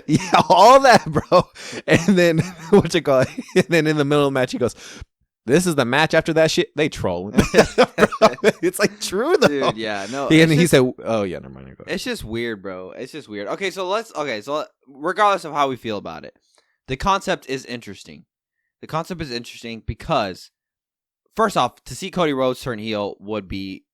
Yeah, all that, bro. And then, and then in the middle of the match, he goes, this is the match after that shit. They troll. It's like true though. Dude, yeah, no. And he said, oh yeah, never mind. It's just weird, bro. It's just weird. So regardless of how we feel about it, the concept is interesting. The concept is interesting because, first off, to see Cody Rhodes turn heel would be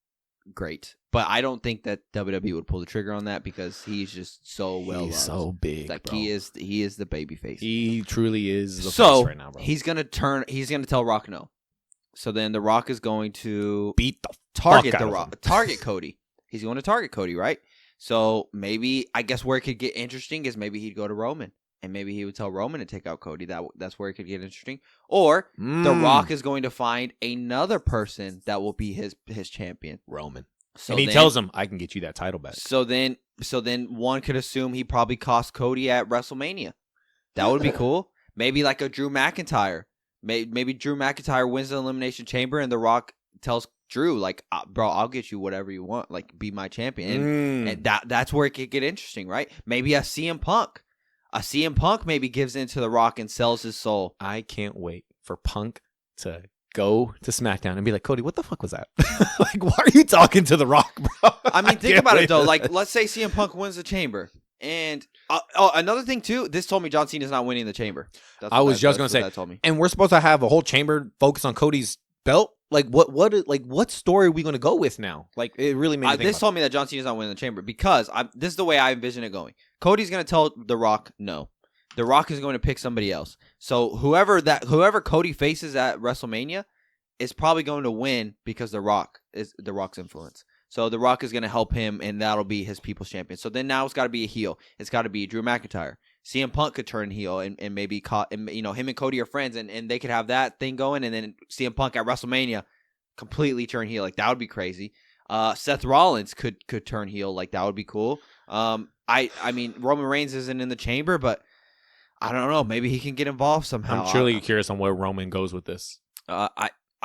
great. But I don't think that WWE would pull the trigger on that because he's just so well loved. He's so big, like, bro. he is the baby face. He truly is the face right now, bro. He's gonna tell Rock no. So then The Rock is going to beat the target fuck the out of Rock, him. target Cody. He's going to target Cody, right? So maybe, I guess where it could get interesting is maybe he'd go to Roman. And maybe he would tell Roman to take out Cody. That's where it could get interesting. Or The Rock is going to find another person that will be his champion. Roman. So and he tells him, I can get you that title back. So then one could assume he probably cost Cody at WrestleMania. That would be cool. Maybe like a Drew McIntyre. Maybe Drew McIntyre wins the Elimination Chamber and The Rock tells Drew, like, bro, I'll get you whatever you want. Like, be my champion. And that's where it could get interesting, right? Maybe a CM Punk. A CM Punk maybe gives in to The Rock and sells his soul. I can't wait for Punk to go to SmackDown and be like, Cody, what the fuck was that? Like, why are you talking to The Rock, bro? I mean, think about it, though. Like, let's say CM Punk wins the Chamber. And another thing, too, this told me John Cena's not winning the Chamber. I was just going to say, that told me. And we're supposed to have a whole chamber focused on Cody's belt? Like, what story are we going to go with now? Like, it really made me think this told me that John Cena's not winning the Chamber because this is the way I envision it going. Cody's going to tell The Rock no. The Rock is going to pick somebody else. So whoever Cody faces at WrestleMania is probably going to win because The Rock's influence. So The Rock is going to help him, and that'll be his People's Champion. So then now it's got to be a heel. It's got to be Drew McIntyre. CM Punk could turn heel and maybe him and Cody are friends, and they could have that thing going, and then CM Punk at WrestleMania completely turn heel. Like, that would be crazy. Seth Rollins could turn heel. Like, that would be cool. I mean, Roman Reigns isn't in the chamber, but I don't know. Maybe he can get involved somehow. I'm truly curious on where Roman goes with this.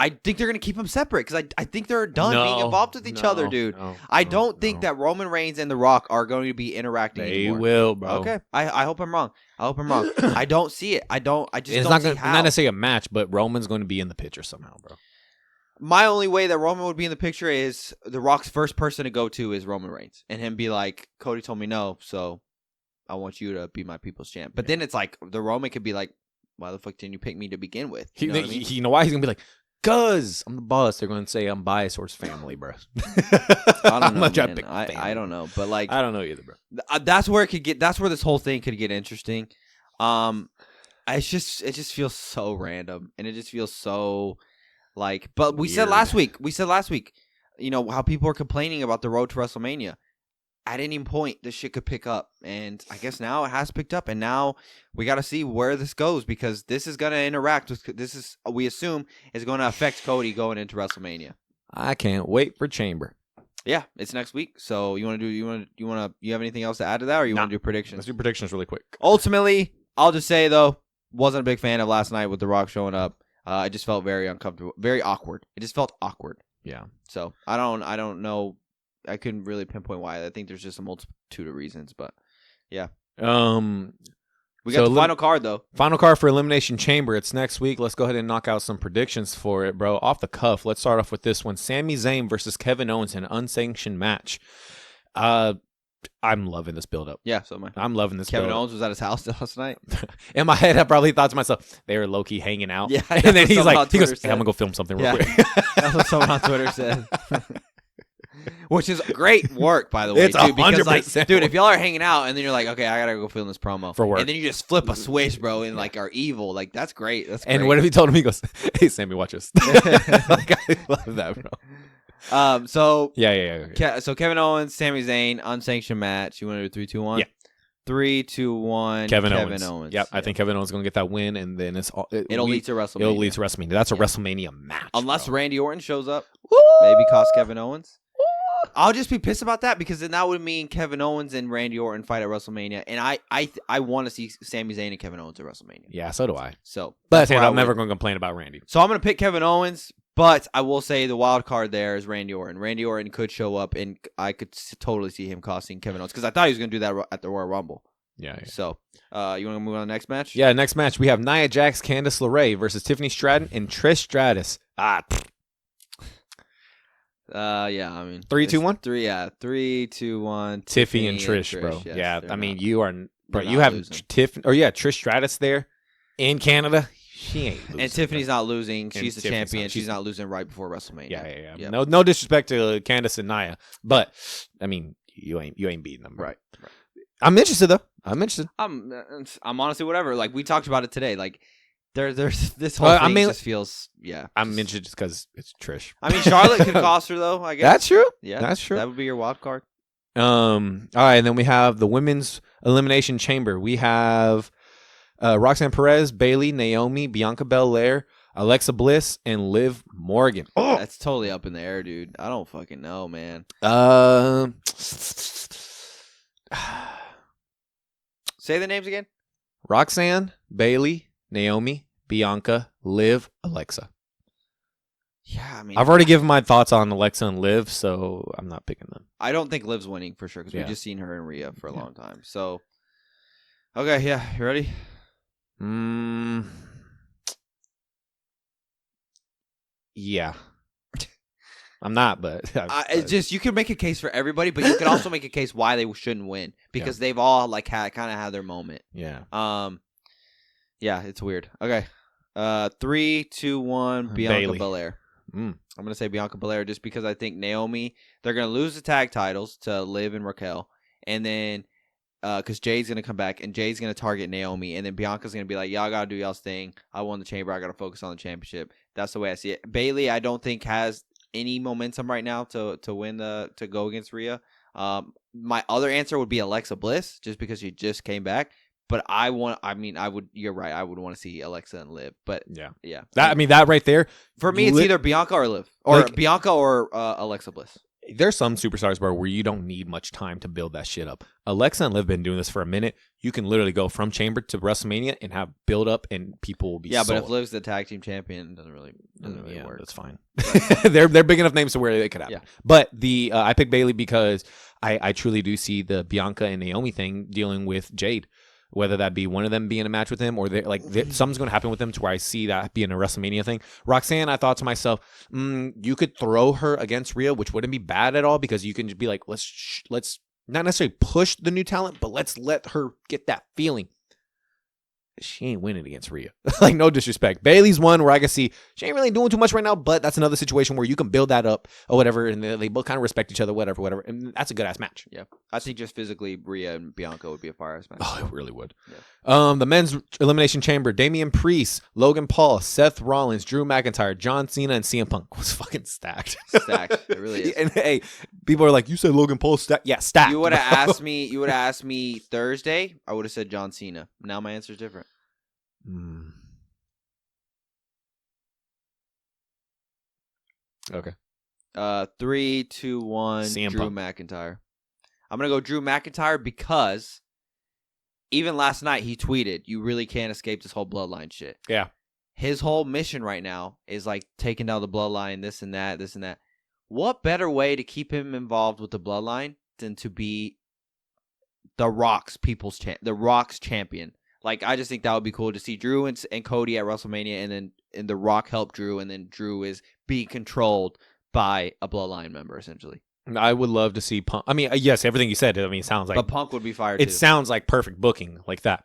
I think they're going to keep them separate because I think they're done being involved with each other, dude. I don't think that Roman Reigns and The Rock are going to be interacting anymore. They will, bro. Okay. I hope I'm wrong. I don't see it. I just don't see how. It's not necessarily a match, but Roman's going to be in the picture somehow, bro. My only way that Roman would be in the picture is The Rock's first person to go to is Roman Reigns. And him be like, Cody told me no, so I want you to be my people's champ. But then it's like, the Roman could be like, why the fuck didn't you pick me to begin with? You know what I mean? You know why? He's going to be like, cuz I'm the boss. They're going to say I'm biased towards family, bro. I don't know, man. I don't know, but like, I don't know either, bro. That's where that's where this whole thing could get interesting. It just feels so random, and it just feels so like. But we said last week, you know how people are complaining about the road to WrestleMania. At any point, this shit could pick up, and I guess now it has picked up, and now we got to see where this goes because this is going to interact with. This is, we assume, is going to affect Cody going into WrestleMania. I can't wait for Chamber. Yeah, it's next week. So you have anything else to add to that, or you want to do predictions? Let's do predictions really quick. Ultimately, I'll just say though, wasn't a big fan of last night with The Rock showing up. I just felt very uncomfortable, very awkward. It just felt awkward. Yeah. So I don't know. I couldn't really pinpoint why. I think there's just a multitude of reasons, but yeah. We got the final card though. Final card for Elimination Chamber. It's next week. Let's go ahead and knock out some predictions for it, bro. Off the cuff. Let's start off with this one. Sami Zayn versus Kevin Owens in an unsanctioned match. I'm loving this build-up. Yeah, so am I. I'm loving this Kevin build-up. Owens was at his house last night. In my head, I probably thought to myself, they were low-key hanging out. Yeah, and then he goes, hey, I'm going to go film something real quick. That's what someone on Twitter said. Which is great work, by the way, it's too. Because, 100% like, dude, if y'all are hanging out and then you're like, okay, I gotta go film this promo for work, and then you just flip a switch, bro, and like are evil, like that's great. That's great. And what if he told him? He goes, "Hey, Sammy, watch us." Like, I love that, bro. So yeah. So Kevin Owens, Sami Zayn, unsanctioned match. You want to do 3, 2, 1? Yeah. 3, 2, 1. Kevin Owens. Yep. I think Kevin Owens is going to get that win, and then it'll lead to WrestleMania. It'll lead to WrestleMania. That's a WrestleMania match. Unless Randy Orton shows up, maybe cost Kevin Owens. I'll just be pissed about that because then that would mean Kevin Owens and Randy Orton fight at WrestleMania, and I want to see Sami Zayn and Kevin Owens at WrestleMania. Yeah, so do I. So, but I'm never going to complain about Randy. So I'm going to pick Kevin Owens, but I will say the wild card there is Randy Orton. Randy Orton could show up, and I could totally see him costing Kevin Owens because I thought he was going to do that at the Royal Rumble. Yeah. So, you want to move on to the next match? Yeah, next match we have Nia Jax, Candice LeRae versus Tiffany Stratton and Trish Stratus. Yeah, I mean 3, 2, 1? 3, 2, 1. Tiffy and Trish, bro. Yes, yeah, I mean you are, bro. You have Trish Stratus there in Canada. She ain't losing. And Tiffany's not losing. She's the champion. She's not losing right before WrestleMania. Yeah. No disrespect to Candice and Nia, but I mean you ain't beating them, bro. Right. I'm interested though. I'm interested. I'm honestly whatever. Like we talked about it today. Like. There's this whole thing just feels I'm interested just because it's Trish. I mean, Charlotte could cost her though. I guess that's true. Yeah, that's true. That would be your wild card. All right, and then we have the women's elimination chamber. We have Roxanne Perez, Bayley, Naomi, Bianca Belair, Alexa Bliss, and Liv Morgan. Oh, that's totally up in the air, dude. I don't fucking know, man. Say the names again. Roxanne, Bayley, Naomi, Bianca, Liv, Alexa. Yeah, I mean, I've already given my thoughts on Alexa and Liv, so I'm not picking them. I don't think Liv's winning for sure because we've just seen her in Rhea for a long time. So, okay, yeah, you ready? Yeah. I'm not, but it's just you can make a case for everybody, but you can also make a case why they shouldn't win because they've all like kind of had their moment. Yeah. Yeah, it's weird. Okay. 3, 2, 1, Bianca Belair. I'm going to say Bianca Belair just because I think Naomi, they're going to lose the tag titles to Liv and Raquel. And then, because Jade's going to come back and Jade's going to target Naomi. And then Bianca's going to be like, y'all got to do y'all's thing. I won the chamber. I got to focus on the championship. That's the way I see it. Bayley, I don't think has any momentum right now to go against Rhea. My other answer would be Alexa Bliss, just because she just came back. But you're right. I would want to see Alexa and Liv. But yeah. That right there. For me, it's either Bianca or Liv, or Bianca or Alexa Bliss. There's some superstars, bro, where you don't need much time to build that shit up. Alexa and Liv been doing this for a minute. You can literally go from Chamber to WrestleMania and have build up, and people will be but sold. if Liv's the tag team champion, it doesn't really work. That's fine. they're big enough names to where it could happen. Yeah. But I picked Bayley because I truly do see the Bianca and Naomi thing dealing with Jade. Whether that be one of them being in a match with him, or something's going to happen with them to where I see that being a WrestleMania thing. Roxanne, I thought to myself, you could throw her against Rhea, which wouldn't be bad at all, because you can just be like, let's not necessarily push the new talent, but let's let her get that feeling. She ain't winning against Rhea. Like, no disrespect. Bayley's one where I can see she ain't really doing too much right now, but that's another situation where you can build that up or whatever, and they both kind of respect each other, whatever. And that's a good-ass match. Yeah. I think just physically, Rhea and Bianca would be a fire-ass match. Oh, it really would. Yeah. The men's Elimination Chamber, Damian Priest, Logan Paul, Seth Rollins, Drew McIntyre, John Cena, and CM Punk was fucking stacked. It really is. And hey, people are like, you said Logan Paul stacked. Yeah, stacked. You would have asked me Thursday, I would have said John Cena. Now my answer is different. Okay. 3, 2, 1. CM Drew Punk. McIntyre. I'm gonna go Drew McIntyre because even last night he tweeted, "You really can't escape this whole bloodline shit." Yeah. His whole mission right now is like taking down the bloodline, this and that. What better way to keep him involved with the bloodline than to be the Rock's champion? Like, I just think that would be cool to see Drew and Cody at WrestleMania, and the Rock help Drew, and then Drew is being controlled by a bloodline member, essentially. I would love to see Punk. I mean, yes, everything you said. I mean, it sounds like. But Punk would be fired. It sounds like perfect booking, like that.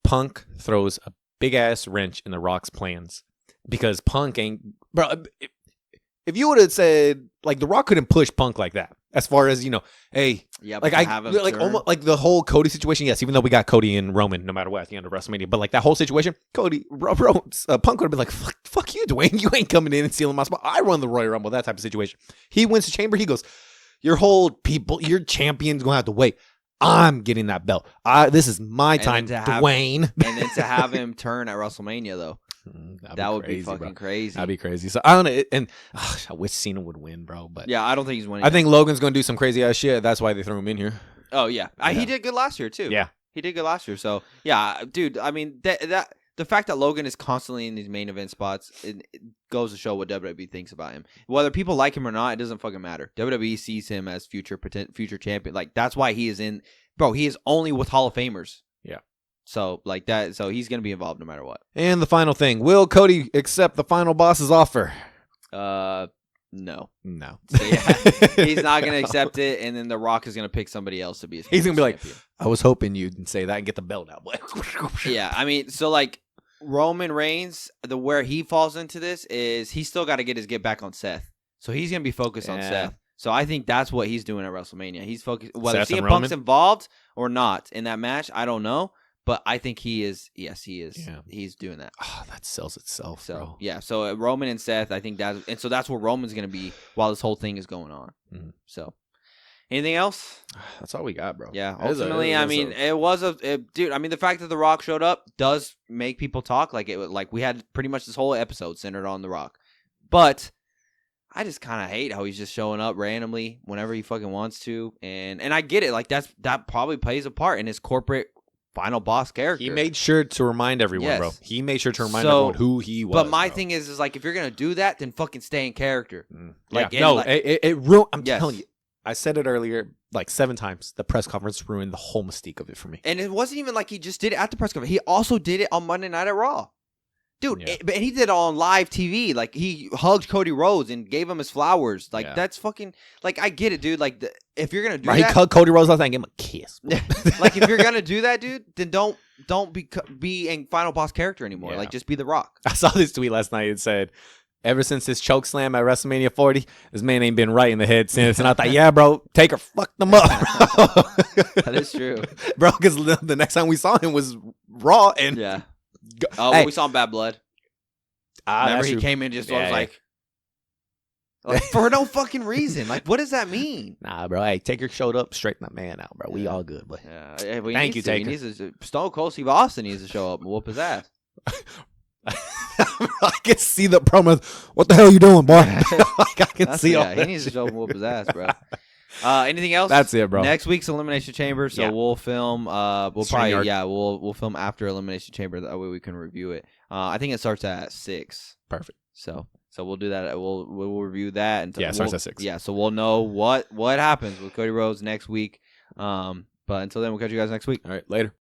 Punk throws a big ass wrench in the Rock's plans, because Punk ain't, bro. If you would have said, like, the Rock couldn't push Punk like that, as far as, hey, yeah, like almost like the whole Cody situation. Yes, even though we got Cody and Roman, no matter what, at the end of WrestleMania, but like that whole situation, Punk would have been like, fuck you, Dwayne, you ain't coming in and stealing my spot. I run the Royal Rumble, that type of situation. He wins the Chamber. He goes, your champion's gonna have to wait. I'm getting that belt. This is my time, Dwayne. And then to have him turn at WrestleMania, though. That would be fucking crazy. That'd be crazy. So I don't know, and I wish Cena would win, bro. But yeah, I don't think he's winning. I think Logan's gonna do some crazy ass shit. That's why they threw him in here. Oh yeah, he did good last year too. Yeah, he did good last year. So yeah, dude. I mean that the fact that Logan is constantly in these main event spots, it goes to show what WWE thinks about him. Whether people like him or not, it doesn't fucking matter. WWE sees him as future champion. Like, that's why he is in. Bro, he is only with Hall of Famers. Yeah. So like that. So he's gonna be involved no matter what. And the final thing: will Cody accept the final boss's offer? No. So, yeah, he's not gonna accept it, and then The Rock is gonna pick somebody else to be his. He's gonna be champion. Like, I was hoping you'd say that and get the belt out, boy. Yeah, I mean, so like Roman Reigns, where he falls into this is he's still got to get back on Seth, so he's gonna be focused on Seth. So I think that's what he's doing at WrestleMania. He's focused whether CM Punk's involved or not in that match. I don't know. But I think he is. Yes, he is. Yeah. He's doing that. Oh, that sells itself, so, bro. Yeah. So Roman and Seth, I think that's where Roman's going to be while this whole thing is going on. Mm-hmm. So, anything else? That's all we got, bro. Yeah. Ultimately, dude. I mean, the fact that The Rock showed up does make people talk. Like we had pretty much this whole episode centered on The Rock, but I just kind of hate how he's just showing up randomly whenever he fucking wants to, and I get it. Like that probably plays a part in his corporate final boss character. He made sure to remind everyone, bro. He made sure to remind everyone who he was. But my thing is like, if you're gonna do that, then fucking stay in character. Like, yeah. No, it ruined. I'm telling you, I said it earlier like 7 times. The press conference ruined the whole mystique of it for me. And it wasn't even like he just did it at the press conference. He also did it on Monday Night at Raw. Dude, and he did it on live TV. Like, he hugged Cody Rhodes and gave him his flowers. Like, that's fucking... Like, I get it, dude. Like, if you're going to do that... He hugged Cody Rhodes last night and gave him a kiss. Like, if you're going to do that, dude, then don't be in Final Boss character anymore. Yeah. Like, just be The Rock. I saw this tweet last night. It said, ever since his choke slam at WrestleMania 40, this man ain't been right in the head since. And I thought, yeah, bro, Taker fucked him up. That is true. Bro, because the next time we saw him was Raw. And yeah. Oh, we saw him Bad Blood. Remember, he came in just was like for no fucking reason. Like, what does that mean? Nah, bro. Hey, Taker showed up, straighten that man out, bro. We all good, boy. Yeah. Thank you, Taker. Stone Cold Steve Austin needs to show up and whoop his ass. I can see the promo. What the hell are you doing, boy? Like, I can see all he needs to show up and whoop his ass, bro. Anything else? That's it, bro. Next week's Elimination Chamber, so we'll film. We'll film after Elimination Chamber. That way we can review it. I think it starts at 6. Perfect. So we'll do that. We'll review that. And it starts at 6. Yeah, so we'll know what happens with Cody Rhodes next week. But until then, we'll catch you guys next week. All right, later.